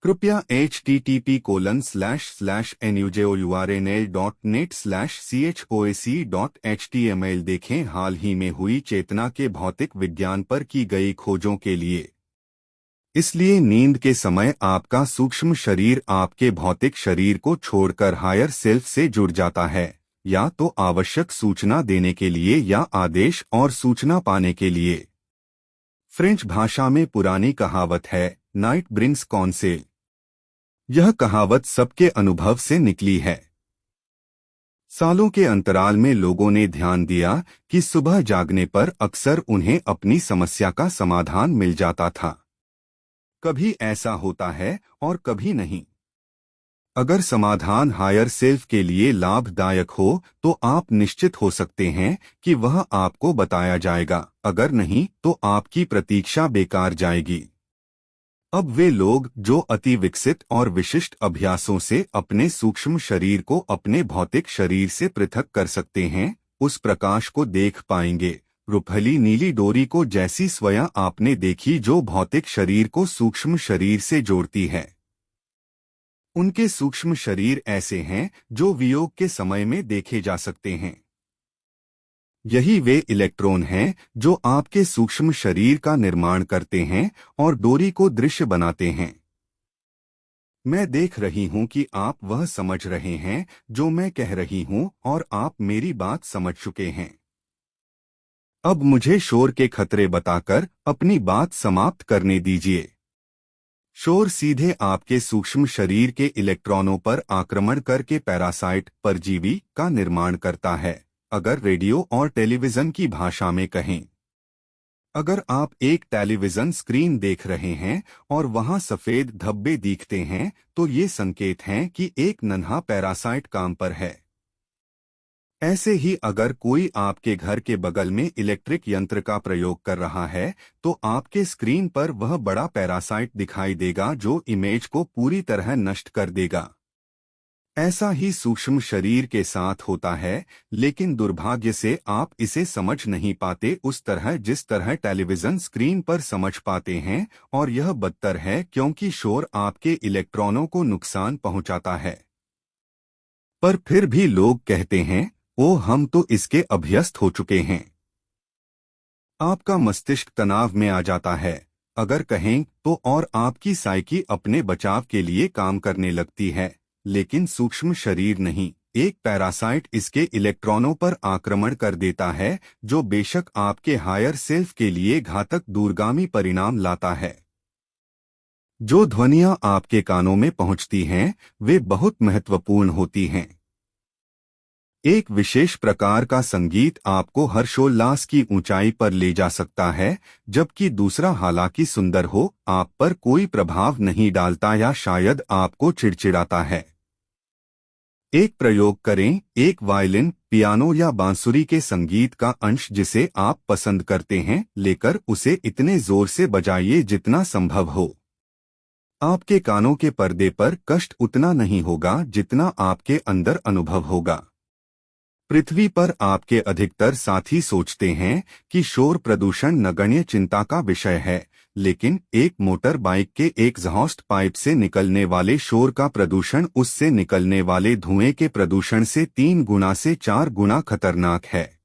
कृपया http://nujournal.net/choac.html देखें। हाल ही में हुई चेतना के भौतिक विज्ञान पर की गई खोजों के लिए। इसलिए नींद के समय आपका सूक्ष्म शरीर आपके भौतिक शरीर को छोड़कर हायर सेल्फ से जुड़ जाता है, या तो आवश्यक सूचना देने के लिए या आदेश और सूचना पाने के लिए। फ्रेंच भाषा में पुरानी कहावत है, नाइट ब्रिंग्स कॉन्सेल। यह कहावत सबके अनुभव से निकली है। सालों के अंतराल में लोगों ने ध्यान दिया कि सुबह जागने पर अक्सर उन्हें अपनी समस्या का समाधान मिल जाता था। कभी ऐसा होता है और कभी नहीं। अगर समाधान हायर सेल्फ के लिए लाभदायक हो तो आप निश्चित हो सकते हैं कि वह आपको बताया जाएगा, अगर नहीं तो आपकी प्रतीक्षा बेकार जाएगी। अब वे लोग जो अति विकसित और विशिष्ट अभ्यासों से अपने सूक्ष्म शरीर को अपने भौतिक शरीर से पृथक कर सकते हैं, उस प्रकाश को देख पाएंगे, रुपहली नीली डोरी को, जैसी स्वयं आपने देखी, जो भौतिक शरीर को सूक्ष्म शरीर से जोड़ती है। उनके सूक्ष्म शरीर ऐसे हैं जो वियोग के समय में देखे जा सकते हैं। यही वे इलेक्ट्रॉन हैं जो आपके सूक्ष्म शरीर का निर्माण करते हैं और डोरी को दृश्य बनाते हैं। मैं देख रही हूं कि आप वह समझ रहे हैं जो मैं कह रही हूं और आप मेरी बात समझ चुके हैं। अब मुझे शोर के खतरे बताकर अपनी बात समाप्त करने दीजिए। शोर सीधे आपके सूक्ष्म शरीर के इलेक्ट्रॉनों पर आक्रमण करके पैरासाइट, परजीवी का निर्माण करता है। अगर रेडियो और टेलीविजन की भाषा में कहें, अगर आप एक टेलीविजन स्क्रीन देख रहे हैं और वहां सफेद धब्बे दिखते हैं, तो ये संकेत हैं कि एक नन्हा पैरासाइट काम पर है। ऐसे ही अगर कोई आपके घर के बगल में इलेक्ट्रिक यंत्र का प्रयोग कर रहा है, तो आपके स्क्रीन पर वह बड़ा पैरासाइट दिखाई देगा जो इमेज को पूरी तरह नष्ट कर देगा। ऐसा ही सूक्ष्म शरीर के साथ होता है, लेकिन दुर्भाग्य से आप इसे समझ नहीं पाते उस तरह जिस तरह टेलीविजन स्क्रीन पर समझ पाते हैं, और यह बदतर है क्योंकि शोर आपके इलेक्ट्रॉनों को नुकसान पहुंचाता है। पर फिर भी लोग कहते हैं, ओह, हम तो इसके अभ्यस्त हो चुके हैं। आपका मस्तिष्क तनाव में आ जाता है, अगर कहें तो, और आपकी साइकी अपने बचाव के लिए काम करने लगती है, लेकिन सूक्ष्म शरीर नहीं। एक पैरासाइट इसके इलेक्ट्रॉनों पर आक्रमण कर देता है, जो बेशक आपके हायर सेल्फ के लिए घातक दूरगामी परिणाम लाता है। जो ध्वनियां आपके कानों में पहुंचती हैं, वे बहुत महत्वपूर्ण होती हैं। एक विशेष प्रकार का संगीत आपको हर्षोल्लास की ऊंचाई पर ले जा सकता है, जबकि दूसरा, हालांकि सुंदर हो, आप पर कोई प्रभाव नहीं डालता या शायद आपको चिड़चिड़ाता है। एक प्रयोग करें, एक वायलिन, पियानो या बांसुरी के संगीत का अंश जिसे आप पसंद करते हैं लेकर उसे इतने जोर से बजाइए जितना संभव हो। आपके कानों के पर्दे पर कष्ट उतना नहीं होगा जितना आपके अंदर अनुभव होगा। पृथ्वी पर आपके अधिकतर साथी सोचते हैं कि शोर प्रदूषण नगण्य चिंता का विषय है, लेकिन एक मोटर बाइक के एग्जॉस्ट पाइप से निकलने वाले शोर का प्रदूषण उससे निकलने वाले धुएं के प्रदूषण से 3 गुना से 4 गुना खतरनाक है।